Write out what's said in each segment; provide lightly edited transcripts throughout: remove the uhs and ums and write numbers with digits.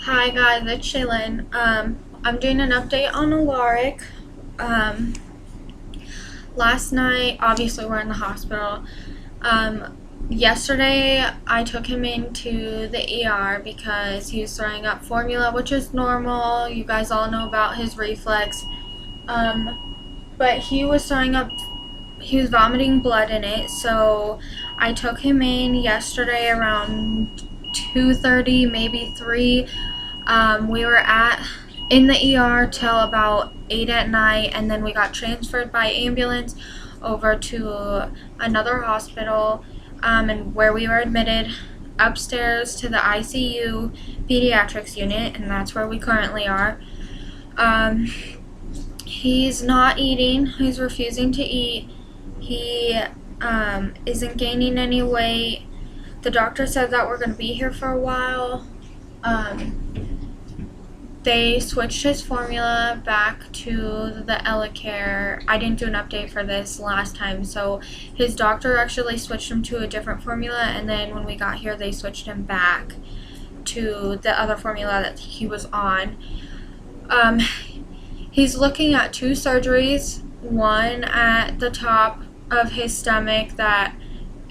Hi guys, it's Shaylin. I'm doing an update on Alaric. Um, Last night, obviously we're in the hospital. Yesterday I took him into the ER because he was throwing up formula, which is normal. You guys all know about his reflex. But he was throwing up, he was vomiting blood in it, so I took him in yesterday around 2:30, maybe 3. We were in the ER till about 8 at night, and then we got transferred by ambulance over to another hospital, and where we were admitted upstairs to the ICU pediatrics unit, and that's where we currently are. He's not eating. He's refusing to eat. He isn't gaining any weight. The doctor said that we're going to be here for a while. They switched his formula back to the Elicare. I didn't do an update for this last time, so his doctor actually switched him to a different formula, and then when we got here they switched him back to the other formula that he was on. He's looking at 2 surgeries, one at the top of his stomach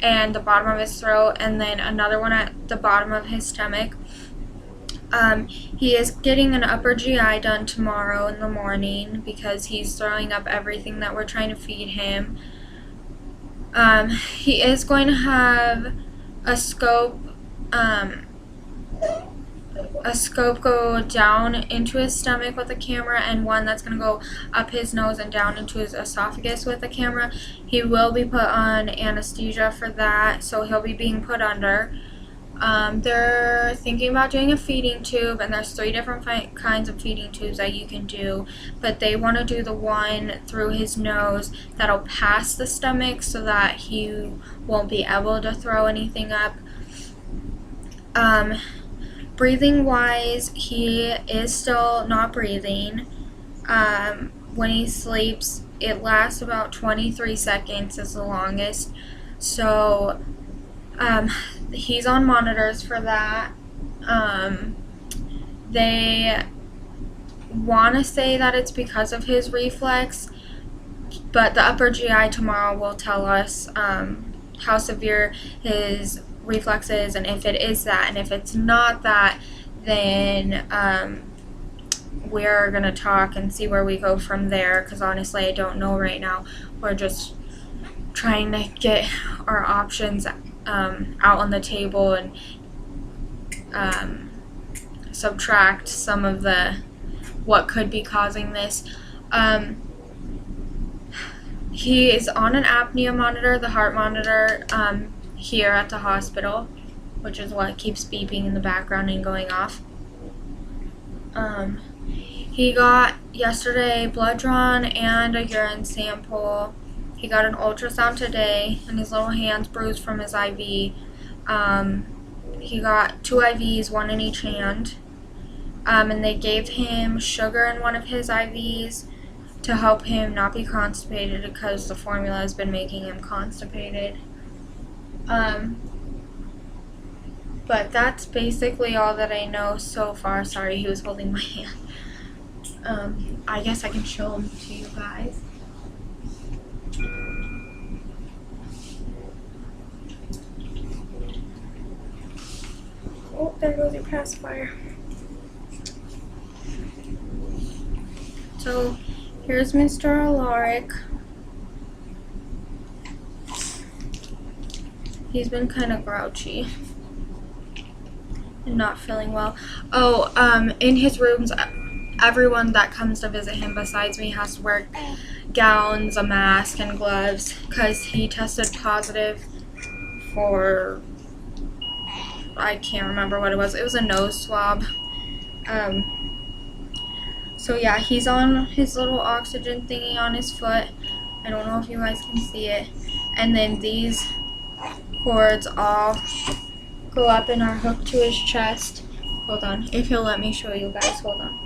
and the bottom of his throat, and then another one at the bottom of his stomach. He is getting an upper GI done tomorrow in the morning because he's throwing up everything that we're trying to feed him. He is going to have a scope go down into his stomach with a camera, and one that's going to go up his nose and down into his esophagus with a camera. He will be put on anesthesia for that, so he'll be being put under. They're thinking about doing a feeding tube, and there's 3 different kinds of feeding tubes that you can do, but they want to do the one through his nose that'll pass the stomach so that he won't be able to throw anything up. Breathing wise, he is still not breathing. When he sleeps, it lasts about 23 seconds is the longest. So he's on monitors for that. They want to say that it's because of his reflex, but the upper GI tomorrow will tell us how severe his reflex is, and if it is that, and if it's not that, then we're going to talk and see where we go from there, because honestly I don't know right now. We're just trying to get our options out on the table and subtract some of what could be causing this. He is on an apnea monitor, the heart monitor, here at the hospital, which is what keeps beeping in the background and going off. He got yesterday blood drawn and a urine sample. He got an ultrasound today, and his little hand's bruised from his IV. He got 2 IVs, one in each hand. And they gave him sugar in one of his IVs to help him not be constipated, because the formula has been making him constipated. But that's basically all that I know so far. Sorry, he was holding my hand. I guess I can show him to you guys. Oh, there goes your pacifier. So, here's Mr. Alaric. He's been kind of grouchy and not feeling well. Oh, in his rooms, everyone that comes to visit him besides me has to wear gowns, a mask, and gloves, because he tested positive for, I can't remember what it was. It was a nose swab. So yeah, he's on his little oxygen thingy on his foot. I don't know if you guys can see it. And then these cords all go up and are hooked to his chest. Hold on, if he'll let me show you guys. Hold on.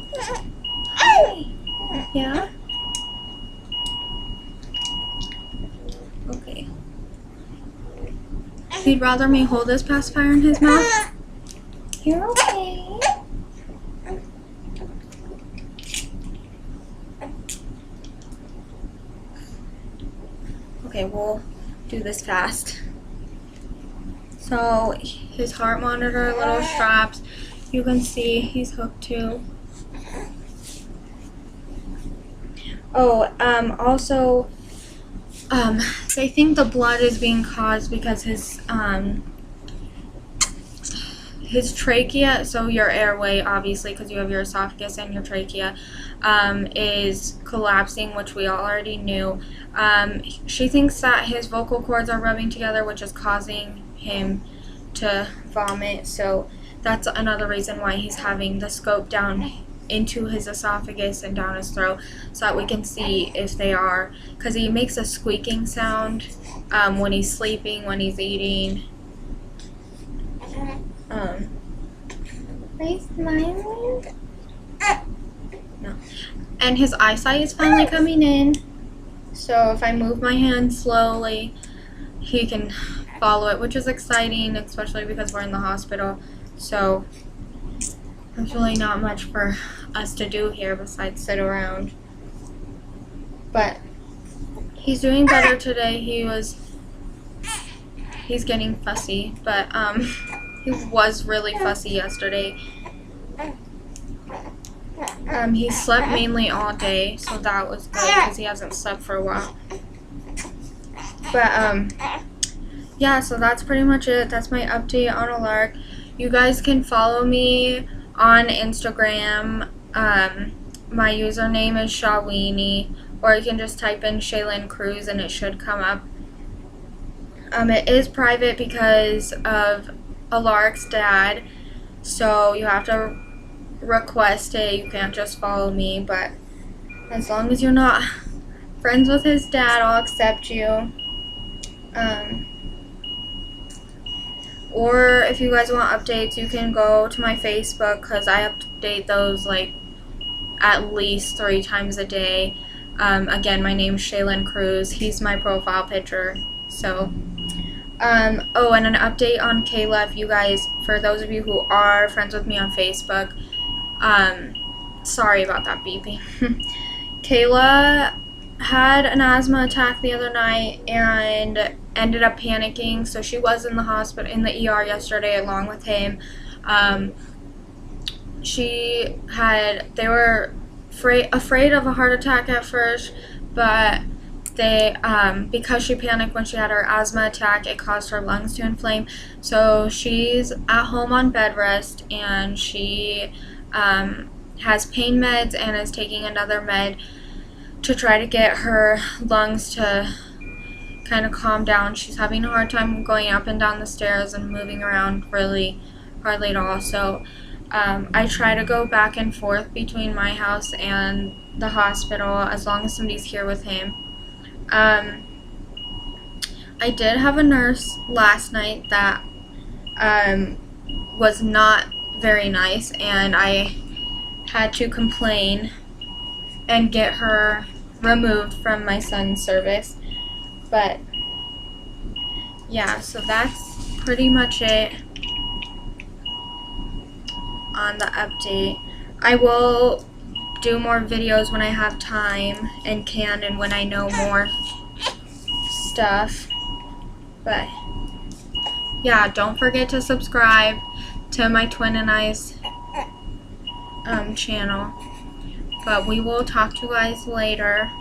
Yeah? Okay. He'd rather me hold this pacifier in his mouth. You're okay. Okay, we'll do this fast. So his heart monitor, little straps, you can see he's hooked to. Oh, also, they think the blood is being caused because his trachea, so your airway, obviously, because you have your esophagus and your trachea, is collapsing, which we already knew. She thinks that his vocal cords are rubbing together, which is causing him to vomit. So that's another reason why he's having the scope down into his esophagus and down his throat, so that we can see if they are, because he makes a squeaking sound when he's sleeping, when he's eating. Are you smiling? No. And his eyesight is finally coming in. So if I move my hand slowly, he can follow it, which is exciting, especially because we're in the hospital. So there's really not much for us to do here besides sit around. But he's doing better today. He's getting fussy, but he was really fussy yesterday. He slept mainly all day, so that was good because he hasn't slept for a while. But yeah, so that's pretty much it. That's my update on Alaric. You guys can follow me on Instagram. My username is Shawini, or you can just type in Shaylin Cruz and it should come up. It is private because of Alaric's dad, so you have to request it. You can't just follow me, but as long as you're not friends with his dad, I'll accept you. Or if you guys want updates, you can go to my Facebook, because I update those like at least 3 times a day. Again, my name's Shaylin Cruz. He's my profile picture. So oh, and an update on Kayla, if you guys, for those of you who are friends with me on Facebook, sorry about that beeping. Kayla had an asthma attack the other night and ended up panicking, so she was in the hospital, in the ER yesterday along with him. They were afraid of a heart attack at first, but because she panicked when she had her asthma attack, it caused her lungs to inflame. So she's at home on bed rest, and she has pain meds and is taking another med to try to get her lungs to kind of calm down. She's having a hard time going up and down the stairs and moving around really hardly at all. So I try to go back and forth between my house and the hospital as long as somebody's here with him. I did have a nurse last night that was not very nice, and I had to complain and get her removed from my son's service. But yeah, so that's pretty much it on the update. I will do more videos when I have time and can, and when I know more stuff. But yeah, don't forget to subscribe to my Twin and I's channel. But we will talk to you guys later.